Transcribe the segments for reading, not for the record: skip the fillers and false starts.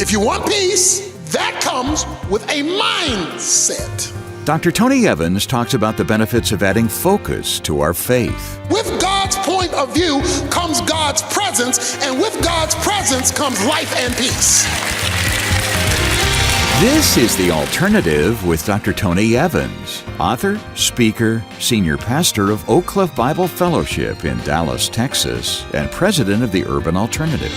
If you want peace, that comes with a mindset. Dr. Tony Evans talks about the benefits of adding focus to our faith. With God's point of view comes God's presence, and with God's presence comes life and peace. This is The Alternative with Dr. Tony Evans, author, speaker, senior pastor of Oak Cliff Bible Fellowship in Dallas, Texas, and president of the Urban Alternative.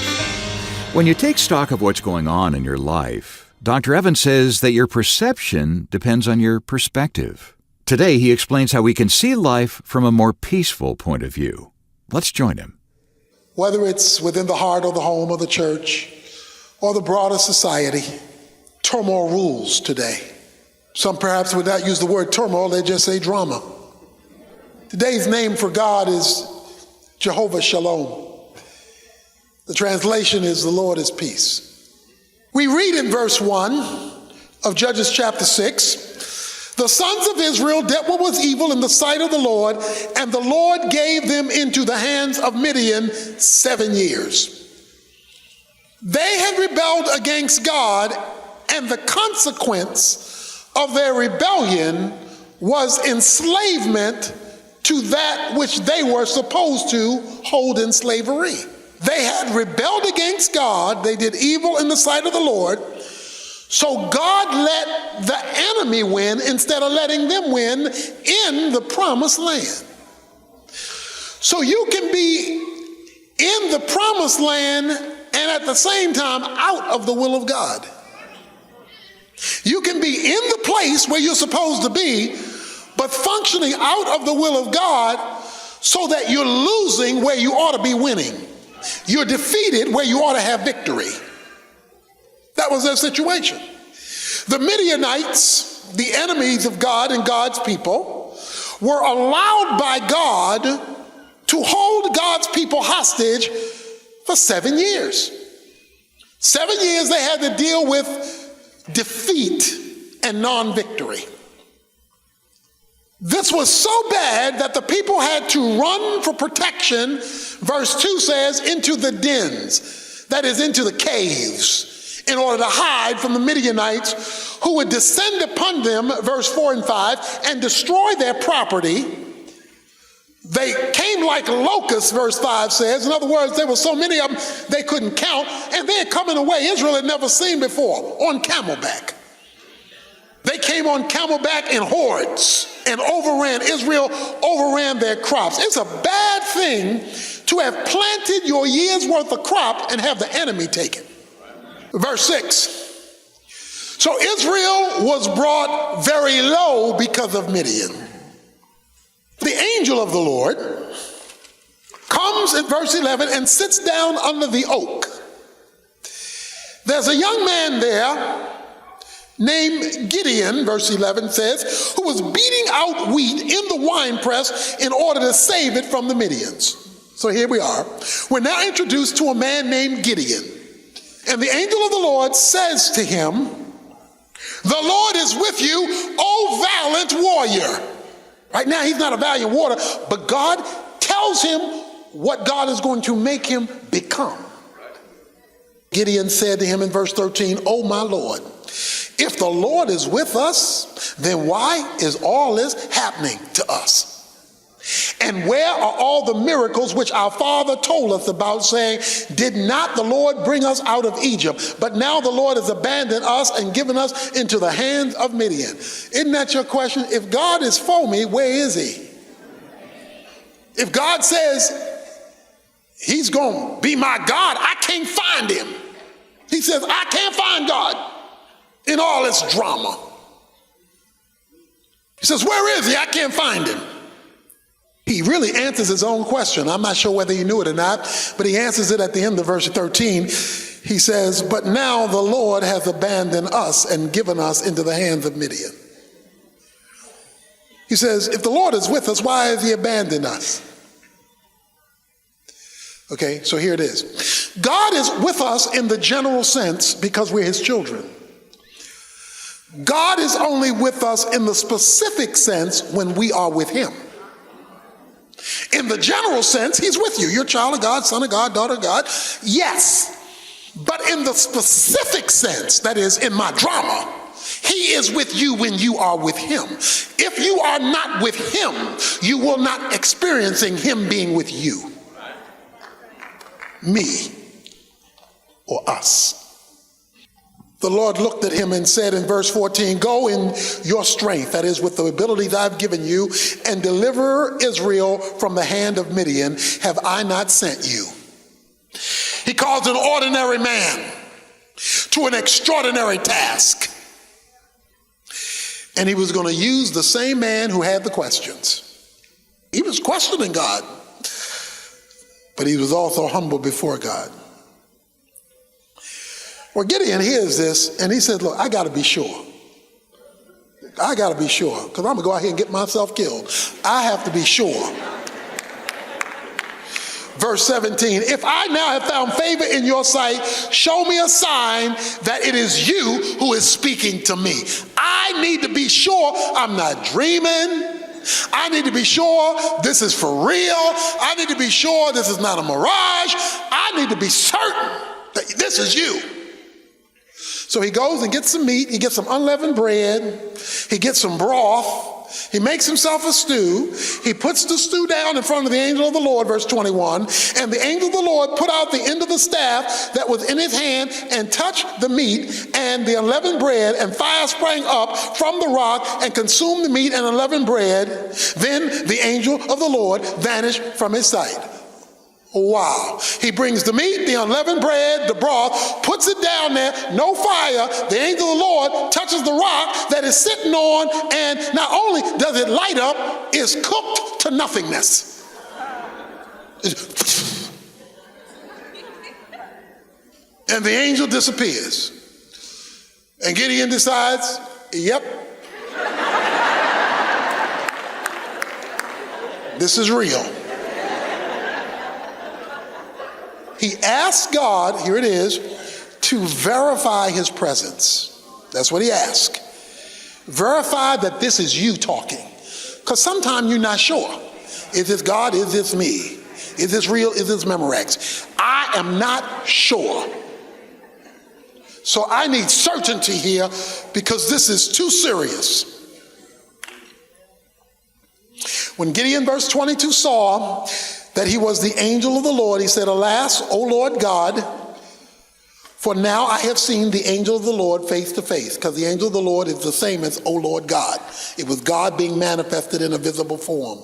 When you take stock of what's going on in your life, Dr. Evans says that your perception depends on your perspective. Today, he explains how we can see life from a more peaceful point of view. Let's join him. Whether it's within the heart or the home of the church or the broader society, turmoil rules today. Some perhaps would not use the word turmoil, they just say drama. Today's name for God is Jehovah Shalom. The translation is the Lord is peace. We read in verse 1 of Judges chapter 6, the sons of Israel did what was evil in the sight of the Lord, and the Lord gave them into the hands of Midian 7 years. They had rebelled against God, and the consequence of their rebellion was enslavement to that which they were supposed to hold in slavery. They had rebelled against God. They did evil in the sight of the Lord. So God let the enemy win instead of letting them win in the promised land. So you can be in the promised land and at the same time out of the will of God. You can be in the place where you're supposed to be, but functioning out of the will of God so that you're losing where you ought to be winning. You're defeated where you ought to have victory. That was their situation. The Midianites, the enemies of God and God's people, were allowed by God to hold God's people hostage for 7 years. 7 years they had to deal with defeat and non-victory. This was so bad that the people had to run for protection, verse 2 says, into the dens, that is, into the caves, in order to hide from the Midianites who would descend upon them, verse 4 and 5, and destroy their property. They came like locusts, verse 5 says. In other words, there were so many of them they couldn't count, and they had come in a way Israel had never seen before, on camelback. They came on camelback in hordes and Israel overran their crops. It's a bad thing to have planted your year's worth of crop and have the enemy take it. Verse 6. So Israel was brought very low because of Midian. The angel of the Lord comes in verse 11 and sits down under the oak. There's a young man there named Gideon, verse 11 says, who was beating out wheat in the winepress in order to save it from the Midians. So here we are. We're now introduced to a man named Gideon. And the angel of the Lord says to him, "The Lord is with you, O valiant warrior." Right now he's not a valiant warrior, but God tells him what God is going to make him become. Gideon said to him in verse 13, "O my Lord, if the Lord is with us, then why is all this happening to us? And where are all the miracles which our father told us about, saying, did not the Lord bring us out of Egypt? But now the Lord has abandoned us and given us into the hands of Midian." Isn't that your question? If God is for me, where is he? If God says he's going to be my God, I can't find him. He says, I can't find God in all this drama. He says, where is he? I can't find him. He really answers his own question. I'm not sure whether he knew it or not, but he answers it at the end of verse 13. He says, but now the Lord has abandoned us and given us into the hands of Midian. He says, if the Lord is with us, why has he abandoned us? Okay, so here it is. God is with us in the general sense because we're his children. God is only with us in the specific sense when we are with him. In the general sense, he's with you. You're a child of God, son of God, daughter of God. Yes. But in the specific sense, that is, in my drama, he is with you when you are with him. If you are not with him, you will not experiencing him being with you. Me or us. The Lord looked at him and said in verse 14, go in your strength, that is, with the abilities I've given you, and deliver Israel from the hand of Midian. Have I not sent you? He calls an ordinary man to an extraordinary task. And he was going to use the same man who had the questions. He was questioning God, but he was also humble before God. Well, Gideon hears this, and he says, look, I got to be sure. I got to be sure, because I'm going to go out here and get myself killed. I have to be sure. Verse 17, if I now have found favor in your sight, show me a sign that it is you who is speaking to me. I need to be sure I'm not dreaming. I need to be sure this is for real. I need to be sure this is not a mirage. I need to be certain that this is you. So he goes and gets some meat, he gets some unleavened bread, he gets some broth, he makes himself a stew, he puts the stew down in front of the angel of the Lord, verse 21, and the angel of the Lord put out the end of the staff that was in his hand and touched the meat and the unleavened bread, and fire sprang up from the rock and consumed the meat and unleavened bread. Then the angel of the Lord vanished from his sight. Wow. He brings the meat, the unleavened bread, the broth, puts it down there, no fire. The angel of the Lord touches the rock that is sitting on, and not only does it light up, it's cooked to nothingness. And the angel disappears. And Gideon decides, yep, this is real. He asked God, here it is, to verify his presence. That's what he asked. Verify that this is you talking. Because sometimes you're not sure. Is this God? Is this me? Is this real? Is this Memorex? I am not sure. So I need certainty here because this is too serious. When Gideon, verse 22, saw that he was the angel of the Lord, he said, alas, O Lord God, for now I have seen the angel of the Lord face to face, because the angel of the Lord is the same as O Lord God. It was God being manifested in a visible form.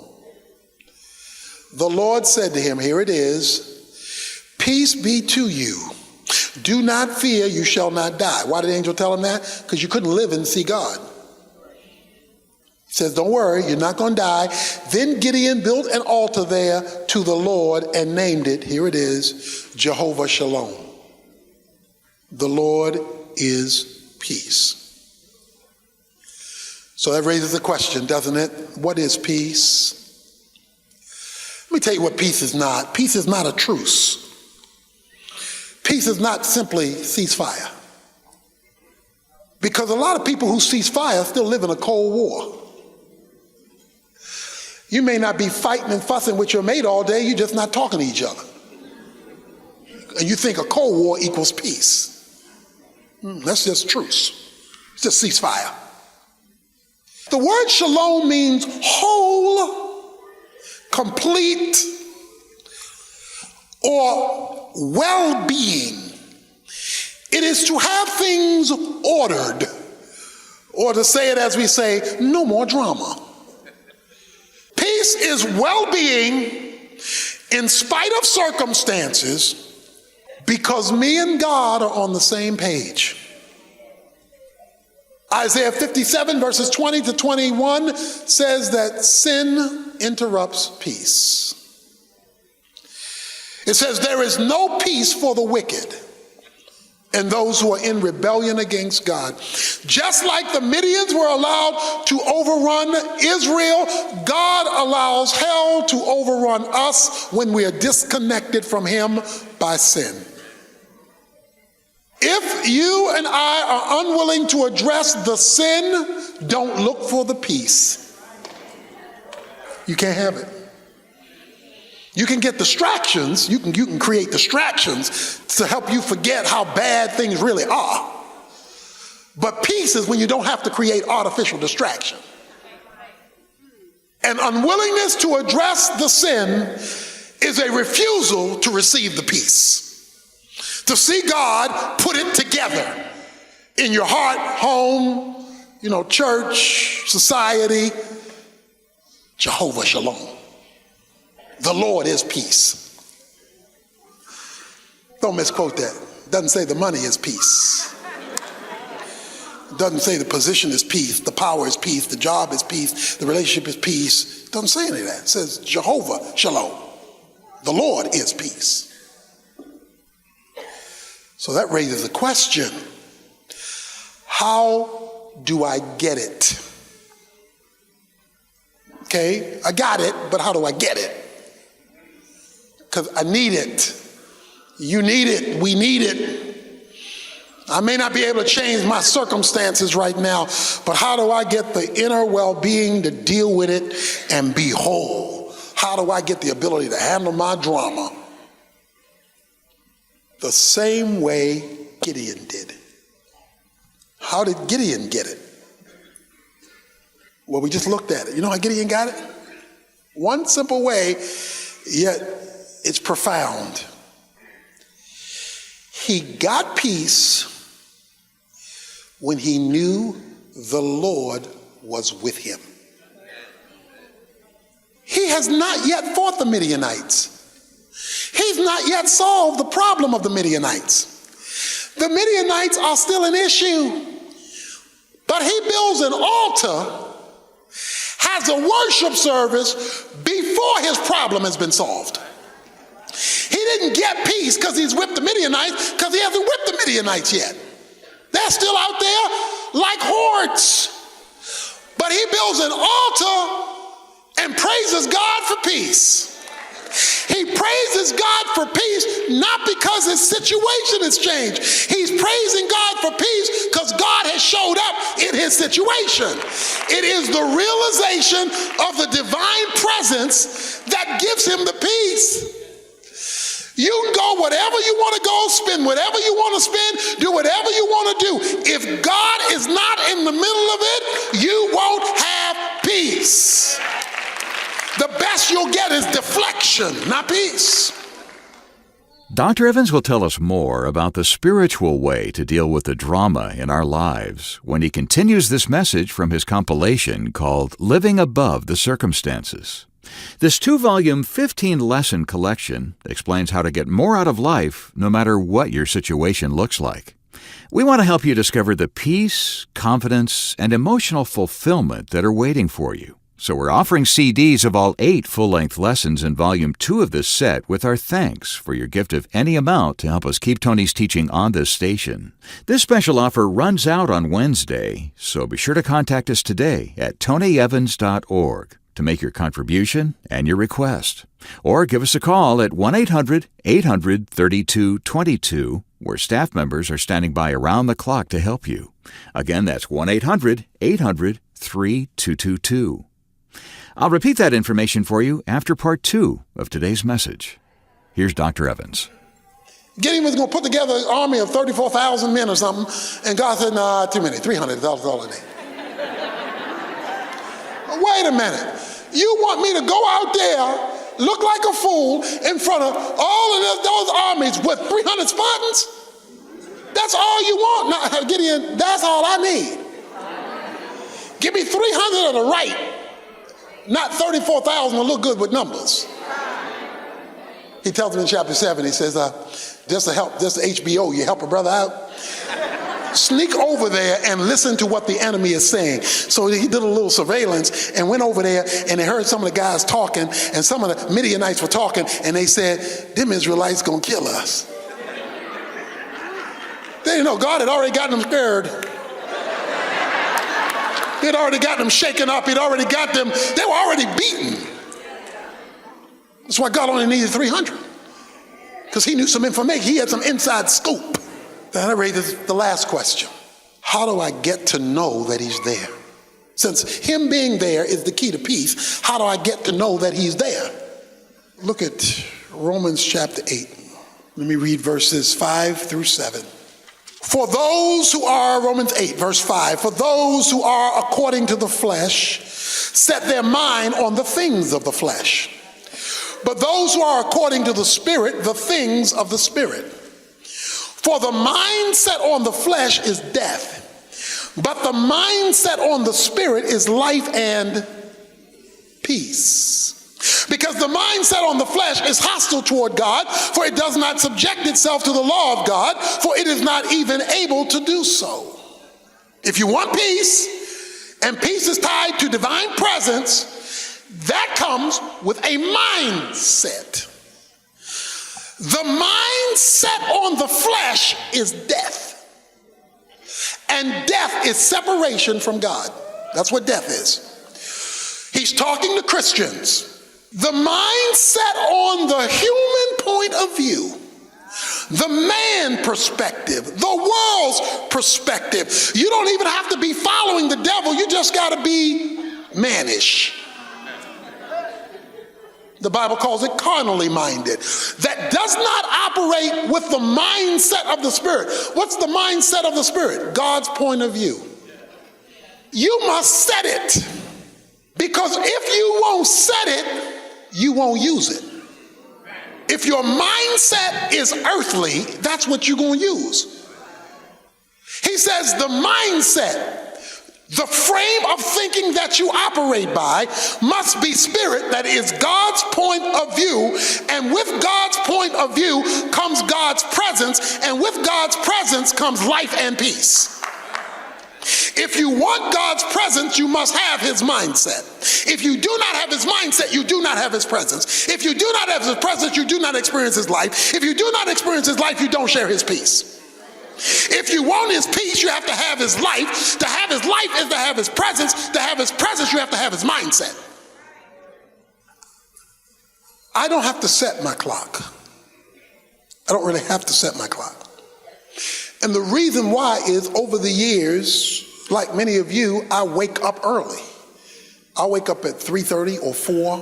The Lord said to him, here it is, peace be to you. Do not fear, you shall not die. Why did the angel tell him that? Because you couldn't live and see God. He says, don't worry, you're not going to die. Then Gideon built an altar there to the Lord and named it, here it is, Jehovah Shalom. The Lord is peace. So that raises a question, doesn't it? What is peace? Let me tell you what peace is not. Peace is not a truce. Peace is not simply ceasefire. Because a lot of people who cease fire still live in a Cold War. You may not be fighting and fussing with your mate all day, you're just not talking to each other. And you think a Cold War equals peace. That's just truce. It's just ceasefire. The word shalom means whole, complete, or well-being. It is to have things ordered, or to say it as we say, no more drama. Peace is well-being in spite of circumstances because me and God are on the same page. Isaiah 57 verses 20 to 21 says that sin interrupts peace. It says there is no peace for the wicked and those who are in rebellion against God. Just like the Midians were allowed to overrun Israel, God allows hell to overrun us when we are disconnected from him by sin. If you and I are unwilling to address the sin, don't look for the peace. You can't have it. You can get distractions. You can create distractions to help you forget how bad things really are. But peace is when you don't have to create artificial distraction. An unwillingness to address the sin is a refusal to receive the peace. To see God put it together in your heart, home, church, society. Jehovah Shalom. The Lord is peace. Don't misquote that. It doesn't say the money is peace. It doesn't say the position is peace, the power is peace, the job is peace, the relationship is peace. It doesn't say any of that. It says Jehovah Shalom. The Lord is peace. So that raises a question. How do I get it? Okay, I got it, but how do I get it? Because I need it. You need it. We need it. I may not be able to change my circumstances right now, but how do I get the inner well-being to deal with it and be whole? How do I get the ability to handle my drama the same way Gideon did? How did Gideon get it? Well, we just looked at it. You know how Gideon got it? One simple way, yet it's profound. He got peace when he knew the Lord was with him. He has not yet fought the Midianites. He's not yet solved the problem of the Midianites. The Midianites are still an issue. But he builds an altar, has a worship service before his problem has been solved. He didn't get peace because he's whipped the Midianites, because he hasn't whipped the Midianites yet. They're still out there like hordes. But he builds an altar and praises God for peace. He praises God for peace not because his situation has changed. He's praising God for peace because God has showed up in his situation. It is the realization of the divine presence that gives him the peace. You can go whatever you want to go, spend whatever you want to spend, do whatever you want to do. If God is not in the middle of it, you won't have peace. The best you'll get is deflection, not peace. Dr. Evans will tell us more about the spiritual way to deal with the drama in our lives when he continues this message from his compilation called Living Above the Circumstances. This 2-volume, 15-lesson collection explains how to get more out of life no matter what your situation looks like. We want to help you discover the peace, confidence, and emotional fulfillment that are waiting for you. So we're offering CDs of all 8 full-length lessons in Volume 2 of this set with our thanks for your gift of any amount to help us keep Tony's teaching on this station. This special offer runs out on Wednesday, so be sure to contact us today at tonyevans.org to make your contribution and your request. Or give us a call at 1-800-800-3222, where staff members are standing by around the clock to help you. Again, that's 1-800-800-3222. I'll repeat that information for you after part 2 of today's message. Here's Dr. Evans. Gideon was going to put together an army of 34,000 men or something, and God said, nah, too many, 300, that's all I need. Wait a minute. You want me to go out there, look like a fool in front of all of those armies with 300 Spartans? That's all you want? No, Gideon, that's all I need. Give me 300 of the right, not 34,000 to look good with numbers. He tells him in chapter 7, he says, just to HBO, you help a brother out. Sneak over there and listen to what the enemy is saying. So he did a little surveillance and went over there, and they heard some of the guys talking, and some of the Midianites were talking, and they said, them Israelites gonna kill us. They didn't know God had already gotten them scared. He'd already got them shaken up. He'd already got them, they were already beaten. That's why God only needed 300. Because he knew some information. He had some inside scoop. Then that raises the last question. How do I get to know that he's there? Since him being there is the key to peace, how do I get to know that he's there? Look at Romans chapter 8. Let me read verses 5 through 7. For those who are, Romans 8, verse 5, for those who are according to the flesh set their mind on the things of the flesh. But those who are according to the Spirit, the things of the Spirit. For the mind set on the flesh is death, but the mind set on the Spirit is life and peace. Because the mind set on the flesh is hostile toward God, for it does not subject itself to the law of God, for it is not even able to do so. If you want peace, and peace is tied to divine presence, that comes with a mindset. The mind set on the flesh is death. And death is separation from God. That's what death is. He's talking to Christians. The mind set on the human point of view, the man perspective, the world's perspective. You don't even have to be following the devil. You just got to be mannish. The Bible calls it carnally minded. That does not operate with the mindset of the Spirit. What's the mindset of the Spirit? God's point of view. You must set it. Because if you won't set it, you won't use it. If your mindset is earthly, that's what you're going to use. He says the mindset, the frame of thinking that you operate by must be spirit, that is God's point of view, and with God's point of view comes God's presence, and with God's presence comes life and peace. If you want God's presence, you must have his mindset. If you do not have his mindset, you do not have his presence. If you do not have his presence, you do not experience his life. If you do not experience his life, you don't share his peace. If you want his peace, you have to have his life. To have his life is to have his presence. To have his presence, you have to have his mindset. I don't have to set my clock. I don't really have to set my clock. And the reason why is over the years, like many of you, I wake up early. I wake up at 3:30 or 4.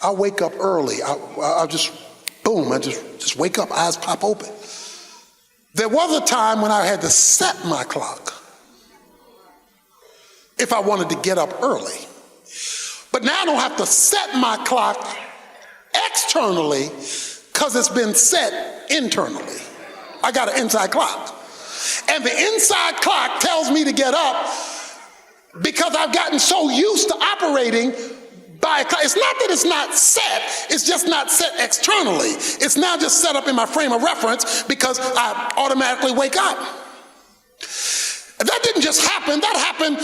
I wake up early. I just, boom, I just wake up, eyes pop open. There was a time when I had to set my clock if I wanted to get up early. But now I don't have to set my clock externally because it's been set internally. I got an inside clock. And the inside clock tells me to get up because I've gotten so used to operating by a clock. It's not that it's not set, it's just not set externally. It's now just set up in my frame of reference because I automatically wake up. That didn't just happen, that happened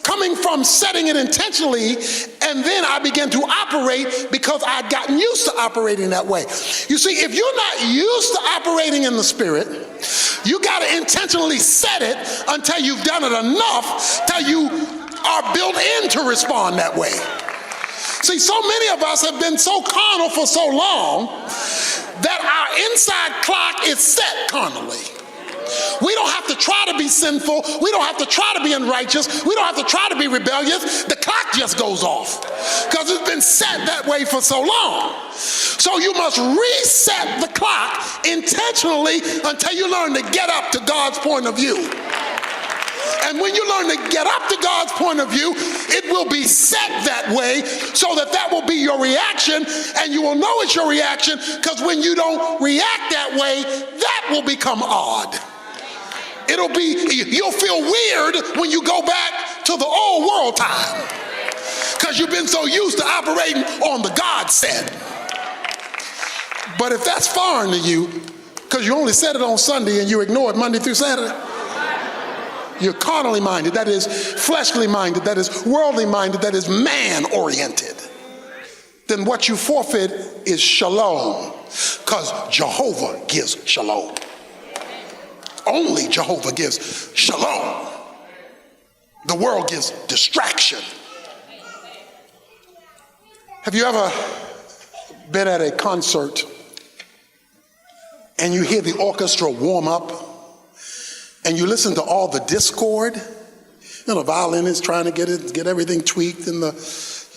coming from setting it intentionally, and then I began to operate because I'd gotten used to operating that way. You see, if you're not used to operating in the Spirit, you got to intentionally set it until you've done it enough till you are built in to respond that way. See, so many of us have been so carnal for so long that our inside clock is set carnally. We don't have to try to be sinful. We don't have to try to be unrighteous. We don't have to try to be rebellious. The clock just goes off because it's been set that way for so long. So you must reset the clock intentionally until you learn to get up to God's point of view. And when you learn to get up to God's point of view, it will be set that way so that that will be your reaction, and you will know it's your reaction because when you don't react that way, that will become odd. You'll feel weird when you go back to the old world time because you've been so used to operating on the God set. But if that's foreign to you, because you only said it on Sunday and you ignore it Monday through Saturday, you're carnally minded, that is fleshly minded, that is worldly minded, that is man oriented, then what you forfeit is shalom, because Jehovah gives shalom. Only Jehovah gives shalom. The world gives distraction. Have you ever been at a concert and you hear the orchestra warm up and you listen to all the discord? You know, the violinist trying to get everything tweaked, and the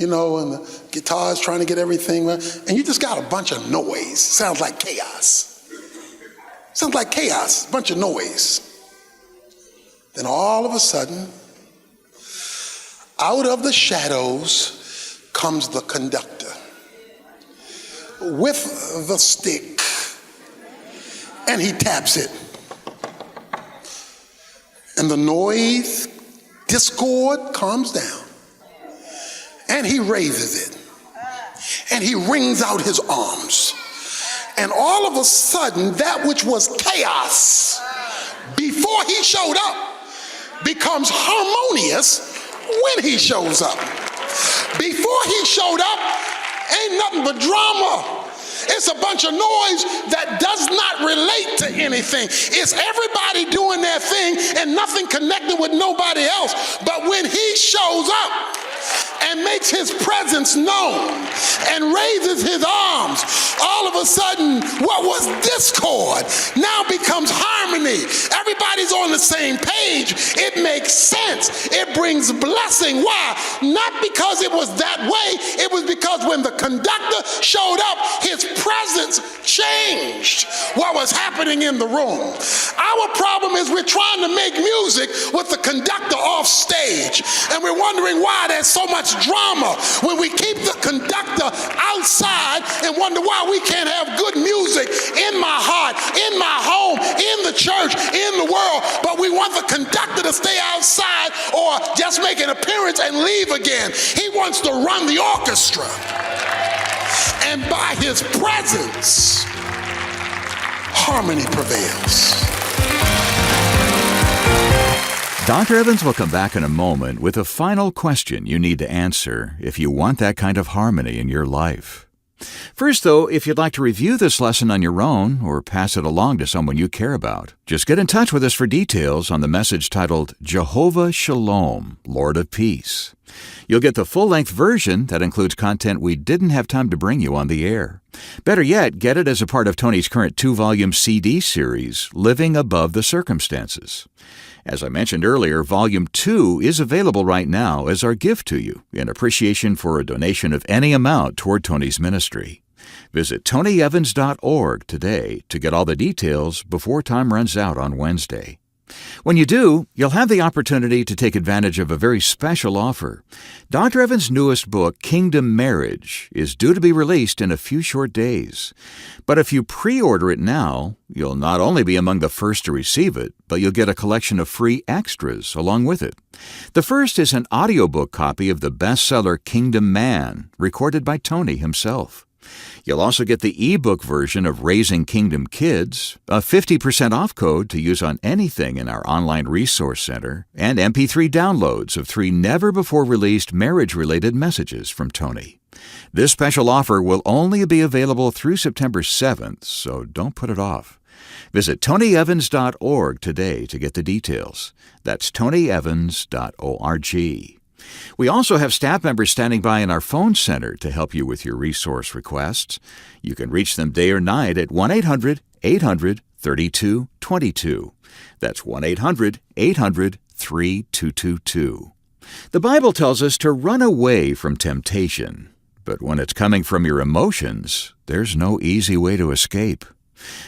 and the guitar's trying to get everything right, and you just got a bunch of noise. Sounds like chaos. Sounds like chaos, a bunch of noise. Then all of a sudden, out of the shadows comes the conductor with the stick, and he taps it. And the noise, discord calms down. And he raises it. And he wrings out his arms. And all of a sudden, that which was chaos before he showed up becomes harmonious when he shows up. Before he showed up, ain't nothing but drama. It's a bunch of noise that does not relate to anything. It's everybody doing their thing and nothing connected with nobody else. But when he shows up and makes his presence known and raises his arms, all of a sudden what was discord now becomes harmony. Everybody's on the same page. It makes sense. It brings blessing. Why? Not because it was that way. It was because when the conductor showed up, his presence changed what was happening in the room. Our problem is we're trying to make music with the conductor off stage, and we're wondering why there's so much drama when we keep the conductor outside and wonder why we can't have good music in my heart, in my home, in the church, in the world, but we want the conductor to stay outside or just make an appearance and leave again. He wants to run the orchestra. And by his presence, harmony prevails. Dr. Evans will come back in a moment with a final question you need to answer if you want that kind of harmony in your life. First, though, if you'd like to review this lesson on your own or pass it along to someone you care about, just get in touch with us for details on the message titled Jehovah Shalom, Lord of Peace. You'll get the full-length version that includes content we didn't have time to bring you on the air. Better yet, get it as a part of Tony's current 2-volume CD series, Living Above the Circumstances. As I mentioned earlier, Volume 2 is available right now as our gift to you in appreciation for a donation of any amount toward Tony's ministry. Visit tonyevans.org today to get all the details before time runs out on Wednesday. When you do, you'll have the opportunity to take advantage of a very special offer. Dr. Evans' newest book, Kingdom Marriage, is due to be released in a few short days. But if you pre-order it now, you'll not only be among the first to receive it, but you'll get a collection of free extras along with it. The first is an audiobook copy of the bestseller Kingdom Man, recorded by Tony himself. You'll also get the ebook version of Raising Kingdom Kids, a 50% off code to use on anything in our online resource center, and MP3 downloads of 3 never-before-released marriage-related messages from Tony. This special offer will only be available through September 7th, so don't put it off. Visit tonyevans.org today to get the details. That's tonyevans.org. We also have staff members standing by in our phone center to help you with your resource requests. You can reach them day or night at 1-800-800-3222. That's 1-800-800-3222. The Bible tells us to run away from temptation, but when it's coming from your emotions, there's no easy way to escape.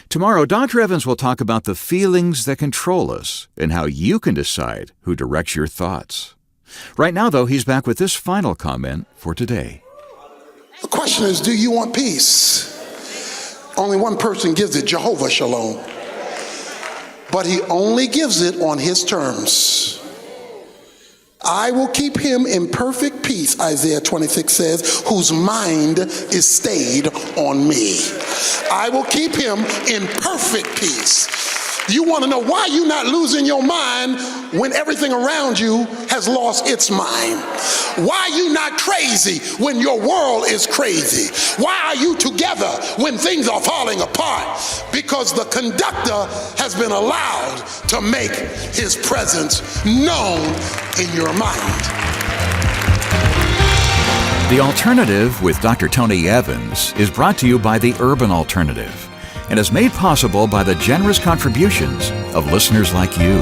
Tomorrow, Dr. Evans will talk about the feelings that control us and how you can decide who directs your thoughts. Right now, though, he's back with this final comment for today. The question is, do you want peace? Only one person gives it, Jehovah Shalom. But he only gives it on his terms. I will keep him in perfect peace, Isaiah 26 says, whose mind is stayed on me. I will keep him in perfect peace. You want to know why you're not losing your mind when everything around you has lost its mind? Why are you not crazy when your world is crazy? Why are you together when things are falling apart? Because the conductor has been allowed to make his presence known in your mind. The Alternative with Dr. Tony Evans is brought to you by the Urban Alternative and is made possible by the generous contributions of listeners like you.